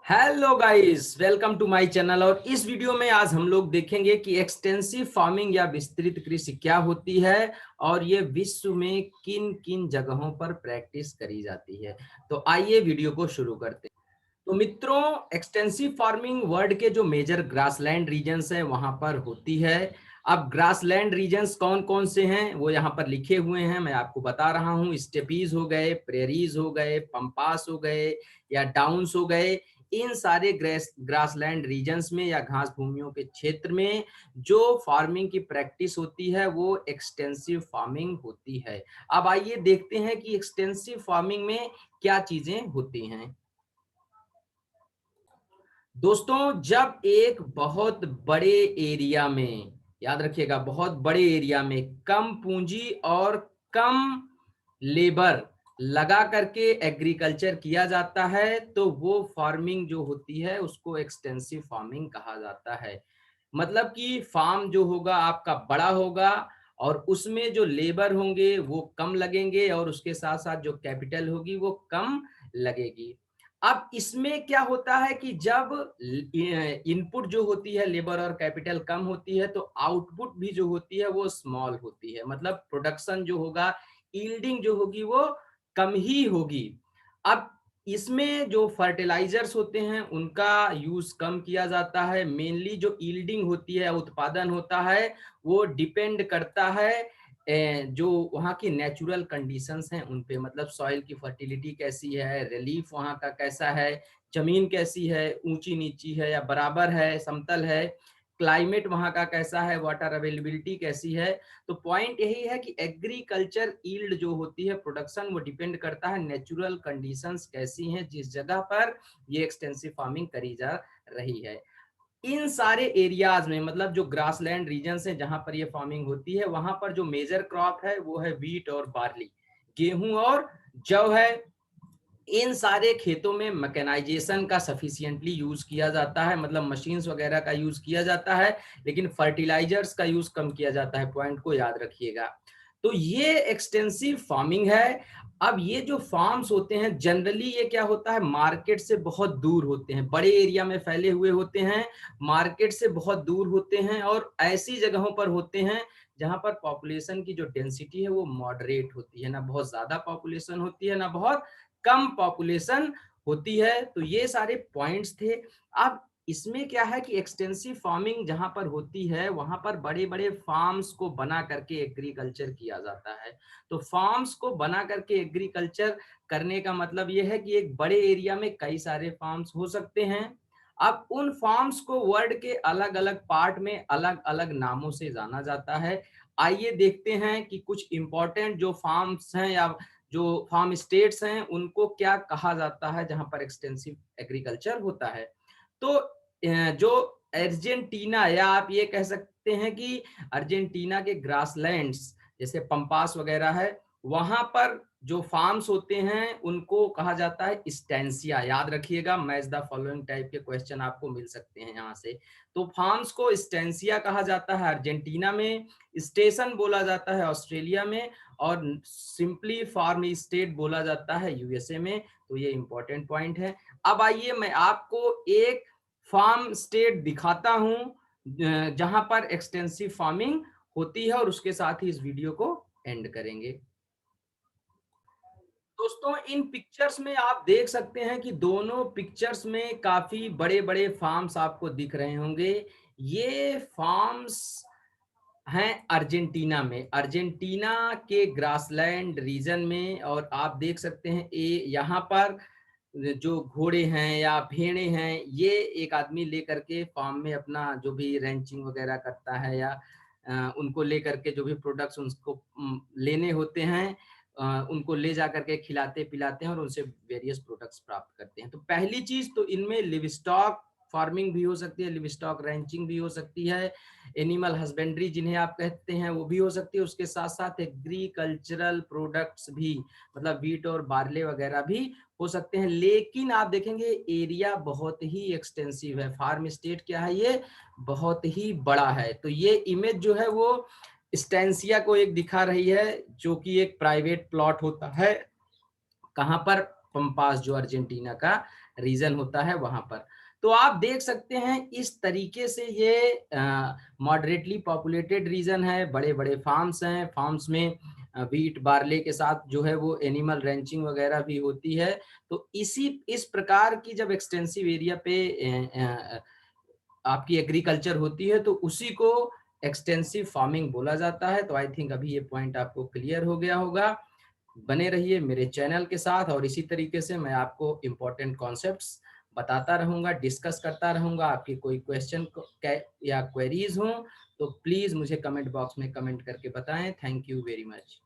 Hello guys, welcome to my channel. और इस video में आज हम लोग देखेंगे कि एक्सटेंसिव फार्मिंग या विस्तृत कृषि क्या होती है और ये विश्व में किन किन जगहों पर प्रैक्टिस करी जाती है। तो आइए वीडियो को शुरू करते हैं। तो मित्रों, एक्सटेंसिव फार्मिंग वर्ल्ड के जो मेजर ग्रासलैंड रीजन्स हैं वहां पर होती है। अब ग्रासलैंड रीजन्स कौन कौन से हैं वो यहाँ पर लिखे हुए हैं, मैं आपको बता रहा हूँ। स्टेपीज हो गए, प्रेरीज हो गए, पंपास हो गए या डाउन्स हो गए। इन सारे ग्रासलैंड रीजन्स में या घास भूमियों के क्षेत्र में जो फार्मिंग की प्रैक्टिस होती है वो एक्सटेंसिव फार्मिंग होती है। अब आइए देखते हैं कि एक्सटेंसिव फार्मिंग में क्या चीजें होती हैं। दोस्तों, जब एक बहुत बड़े एरिया में, याद रखिएगा, बहुत बड़े एरिया में कम पूंजी और कम लेबर लगा करके एग्रीकल्चर किया जाता है तो वो फार्मिंग जो होती है उसको एक्सटेंसिव फार्मिंग कहा जाता है। मतलब कि फार्म जो होगा आपका बड़ा होगा और उसमें जो लेबर होंगे वो कम लगेंगे और उसके साथ साथ जो कैपिटल होगी वो कम लगेगी। अब इसमें क्या होता है कि जब इनपुट जो होती है लेबर और कैपिटल कम होती है तो आउटपुट भी जो होती है वो स्मॉल होती है। मतलब प्रोडक्शन जो होगा, यील्डिंग जो होगी वो कम ही होगी। अब इसमें जो फर्टिलाइजर्स होते हैं उनका यूज कम किया जाता है। मेनली जो यील्डिंग होती है, उत्पादन होता है, वो डिपेंड करता है जो वहाँ की नेचुरल कंडीशंस हैं उन पे। मतलब सॉइल की फर्टिलिटी कैसी है, रिलीफ वहाँ का कैसा है, जमीन कैसी है, ऊंची नीची है या बराबर है, समतल है, क्लाइमेट वहाँ का कैसा है, वाटर अवेलेबिलिटी कैसी है। तो पॉइंट यही है कि एग्रीकल्चर यील्ड जो होती है, प्रोडक्शन, वो डिपेंड करता है नेचुरल कंडीशंस कैसी हैं जिस जगह पर ये एक्सटेंसिव फार्मिंग करी जा रही है। इन सारे एरियाज में, मतलब जो ग्रासलैंड रीजन्स हैं जहां पर ये फार्मिंग होती है, वहां पर जो मेजर क्रॉप है वो है व्हीट और बार्ली, गेहूं और जौ है। इन सारे खेतों में मैकेनाइजेशन का सफिशिएंटली यूज किया जाता है, मतलब मशीन्स वगैरह का यूज किया जाता है, लेकिन फर्टिलाइजर्स का यूज कम किया जाता है। पॉइंट को याद रखिएगा। तो ये एक्सटेंसिव फार्मिंग है। अब ये जो फार्म्स होते हैं जनरली ये क्या होता है, मार्केट से बहुत दूर होते हैं, बड़े एरिया में फैले हुए होते हैं, मार्केट से बहुत दूर होते हैं और ऐसी जगहों पर होते हैं जहां पर पॉपुलेशन की जो डेंसिटी है वो मॉडरेट होती है, ना बहुत ज्यादा पॉपुलेशन होती है ना बहुत कम पॉपुलेशन होती है। तो ये सारे पॉइंट्स थे। अब इसमें क्या है कि एक्सटेंसिव फार्मिंग जहां पर होती है वहां पर बड़े बड़े फार्म्स को बना करके एग्रीकल्चर किया जाता है। तो फार्म्स को बना करके एग्रीकल्चर करने का मतलब यह है कि एक बड़े एरिया में कई सारे फार्म्स हो सकते हैं। अब उन फार्म्स को वर्ल्ड के अलग अलग पार्ट में अलग अलग नामों से जाना जाता है। आइए देखते हैं कि कुछ इंपॉर्टेंट जो फार्म्स हैं या जो फार्म स्टेट्स हैं उनको क्या कहा जाता है जहां पर एक्सटेंसिव एग्रीकल्चर होता है। तो जो अर्जेंटीना, या आप ये कह सकते हैं कि अर्जेंटीना के ग्रासलैंड्स जैसे पंपास वगैरह है, वहां पर जो फार्म्स होते हैं उनको कहा जाता है स्टेंसिया। याद रखिएगा, मैच द फॉलोइंग टाइप के क्वेश्चन आपको मिल सकते हैं यहाँ से। तो फार्म्स को स्टेंसिया कहा जाता है अर्जेंटीना में, स्टेशन बोला जाता है ऑस्ट्रेलिया में, और सिंपली फार्म स्टेट बोला जाता है यूएसए में। तो ये इंपॉर्टेंट पॉइंट है। अब आइए मैं आपको एक फार्म स्टेट दिखाता हूं जहां पर एक्सटेंसिव फार्मिंग होती है और उसके साथ ही इस वीडियो को एंड करेंगे। दोस्तों, इन पिक्चर्स में आप देख सकते हैं कि दोनों पिक्चर्स में काफी बड़े बड़े फार्म्स आपको दिख रहे होंगे। ये फार्म्स हैं अर्जेंटीना में, अर्जेंटीना के ग्रासलैंड रीजन में। और आप देख सकते हैं ये यहाँ पर जो घोड़े हैं या भेड़े हैं, ये एक आदमी लेकर के फार्म में अपना जो भी रेंचिंग वगैरह करता है या उनको लेकर के जो भी प्रोडक्ट्स उनको लेने होते हैं, उनको ले जा करके खिलाते पिलाते हैं और उनसे वेरियस प्रोडक्ट्स प्राप्त करते हैं। तो पहली चीज तो इनमें लिवस्टॉक फार्मिंग भी हो सकती है, लिवस्टॉक रेंचिंग भी हो सकती है, एनिमल हस्बेंड्री जिन्हें आप कहते हैं वो भी हो सकती है। उसके साथ साथ एग्रीकल्चरल प्रोडक्ट्स भी, मतलब व्हीट और बार्ले वगैरह भी हो सकते हैं। लेकिन आप देखेंगे एरिया बहुत ही एक्सटेंसिव है। फार्म स्टेट क्या है, ये बहुत ही बड़ा है। तो ये इमेज जो है वो स्टेंसिया को एक दिखा रही है जो कि एक प्राइवेट प्लॉट होता है। कहां पर, पंपास, जो अर्जेंटीना का रीजन होता है वहां पर। तो आप देख सकते हैं इस तरीके से ये मॉडरेटली पॉपुलेटेड रीजन है, बड़े बड़े फार्म्स हैं, फार्म्स में व्हीट बार्ले के साथ जो है वो एनिमल रेंचिंग वगैरह भी होती है। तो इस प्रकार की जब एक्सटेंसिव एरिया पे आपकी एग्रीकल्चर होती है तो उसी को एक्सटेंसिव फार्मिंग बोला जाता है। तो आई थिंक अभी ये पॉइंट आपको क्लियर हो गया होगा। बने रहिए मेरे चैनल के साथ और इसी तरीके से मैं आपको इम्पोर्टेंट कॉन्सेप्ट्स बताता रहूंगा, डिस्कस करता रहूंगा। आपकी कोई क्वेश्चन या क्वेरीज हो तो प्लीज मुझे कमेंट बॉक्स में कमेंट करके बताएं। Thank you very much.